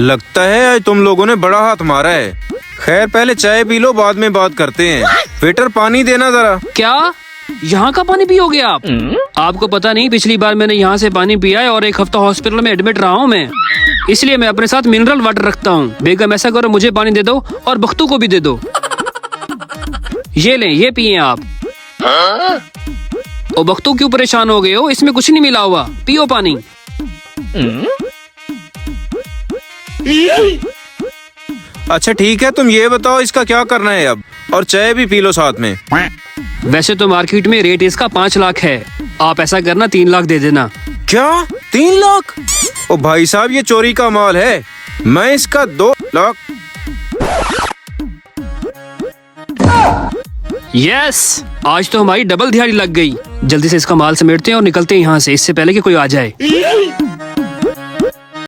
लगता है आज तुम लोगों ने बड़ा हाथ मारा है। खैर पहले चाय पी लो, बाद में बात करते हैं। वेटर पानी देना जरा। क्या यहाँ का पानी पियोगे आप? आपको पता नहीं, पिछली बार मैंने यहाँ से पानी पिया है और 1 हफ्ता हॉस्पिटल में एडमिट रहा हूँ मैं। इसलिए मैं अपने साथ मिनरल वाटर रखता हूँ। बेगम ऐसा करो, मुझे पानी दे दो और बख्तू को भी दे दो। ये लें, ये पिए आप। ओ बख्तू, क्यों परेशान हो गए हो? इसमें कुछ नहीं मिला हुआ, पियो पानी। अच्छा ठीक है, तुम ये बताओ इसका क्या करना है अब, और चाय भी पी लो साथ में। वैसे तो मार्केट में रेट इसका 5 लाख है। आप ऐसा करना 3 लाख दे देना। क्या 3 लाख? ओ भाई साहब, ये चोरी का माल है। मैं इसका 2 लाख। यस, आज तो हमारी डबल दिहाड़ी लग गई। जल्दी से इसका माल समेटते हैं और निकलते हैं यहाँ से, इससे पहले कि कोई आ जाए।